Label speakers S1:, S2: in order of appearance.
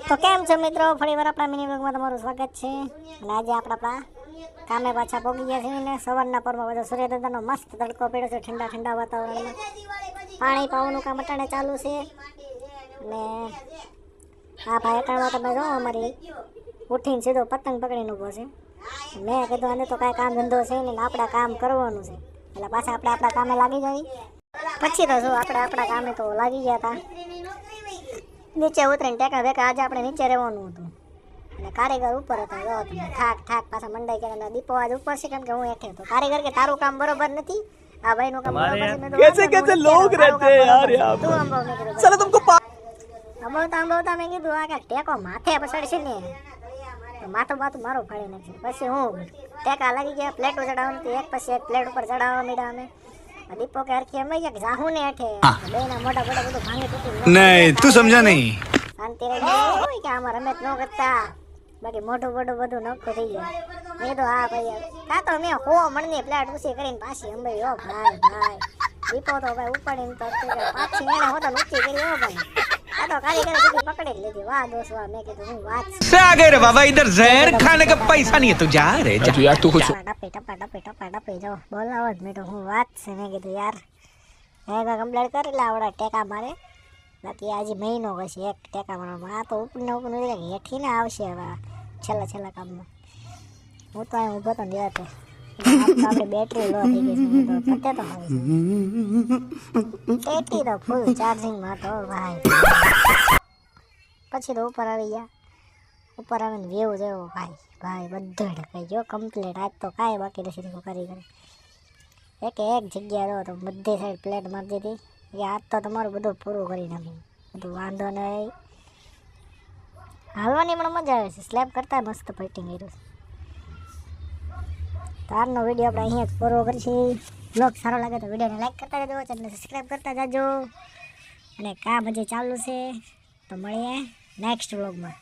S1: તો કેમ છો મિત્રો, ફરીવાર આપણા મિની વ્લોગમાં તમારું સ્વાગત છે। અને આજે આપણા કામે પાછા પહોંચી ગયા છીએ ને સવારના પરમાં બધો સૂર્યદાદાનો મસ્ત તડકો પડ્યો છે, ઠંડા ઠંડા વાતાવરણમાં પાણી પાવાનું કામ અટાણે ચાલુ છે। અને આ ભાઈ અટાણમાં તમે જો અમારી ઉઠીને સીધો પતંગ પકડીને ઊભો છે। મેં કીધું આને તો કાંઈ કામ ધંધો છે ને આપણા કામ કરવાનું છે, એટલે પાછા આપણે આપણા કામે લાગી જઈએ। પછી તો જો આપણે આપણા કામે તો લાગી ગયા હતા, નીચે ઉતરીને ટેકા ભેકા આજે આપણે નીચે રહેવાનું હતું અને કારીગર ઉપર હતા। જો તમે થાક પાછા મંડાઈ ગયા, દીપો આજ ઉપર છે કેમ કે હું હેઠે હતો। કારીગર કે તારું કામ બરોબર નથી, આ ભાઈનું કામ બરોબર છે। મેં
S2: कैसे कैसे लोग रहते हैं यार यहाँ
S1: તું
S2: पर।
S1: અંબાવ મેં કીધું
S2: साला तुमको
S1: અંબાવતા મેં કીધું આ કાંઈક ટેકો માથે પસડશે ને તો માથું મારું ફાડી નાખશે। પછી હું ટેકા લાગી ગયા, પ્લેટો ચડાવવાની હતી, એક પછી એક પ્લેટ ઉપર ચડાવવા માંડ્યા અમે। દીપો કે હરખી અમે ગયા જાહું ને હેઠે બેના મોટા બધું ભાંગી તૂટી
S2: नहीं तू समझा नहीं।
S1: શાંતિ રહી હોય કે આમાં રમત ન કરતા, બાકી મોટું બધું નખો થઈ જાય। મેં તો હા ભાઈ કાં તો મેં મણની પ્લેટ ઊંચી કરીને પાછી અંબાઈ। ઓ ભાઈ દીપો તો ભાઈ ઉપાડીને તો પાછી એને હોતા ઊંચી કરી। ઓ ભાઈ આ તો કારીગર સુધી પકડી જ લીધી। વાહ દોસ્ત વાહ, મેં કીધું હું વાત
S2: से आ गए रे बाबा, इधर जहर खाने का पैसा नहीं है, तू जा रे जा। यार तू कुछ
S1: ટપે જો બોલાવો જ મેં તો હું વાત છે। મેં કીધું યાર મેં કમ્પ્લેટ કરી લે આવડા ટેકા મારે, બાકી આજે મહિનો પછી એક ટેકા મારવામાં આ તો ઉપર હેઠી ને આવશે હવે છેલ્લા કામમાં। હું તો અહીં ઊભો તો ને આપણે બેટરી લો થઈ ગઈ છે, તો પતે તો હવે બેટરી તો ફૂલ ચાર્જિંગમાં તો ભાઈ। પછી તો ઉપર આવી ગયા, ઉપર આવીને વ્યૂ જેવો ભાઈ બધું ઢકાઈ ગયો કમ્પ્લીટ। આજ તો કાંઈ બાકી નથી રહ્યું કારીગર એક જગ્યા રહો તો બધી સાઈડ પ્લેટ મારી દીધી કે આજ તો તમારું બધું પૂરું કરી નાખ્યું, બધું વાંધો નહીં। હાલવાની પણ મજા આવે છે, સ્લેબ કરતાં મસ્ત ફિટિંગ કર્યું છે। તારનો વિડીયો આપણે અહીંયા જ પૂરો કરીશું। બ્લોગ સારો લાગે તો વિડીયોને લાઈક કરતા જજો, ચેનલને સબસ્ક્રાઈબ કરતા જજો, અને કામ હજી ચાલુ છે। તો મળીએ નેક્સ્ટ વ્લોગમાં।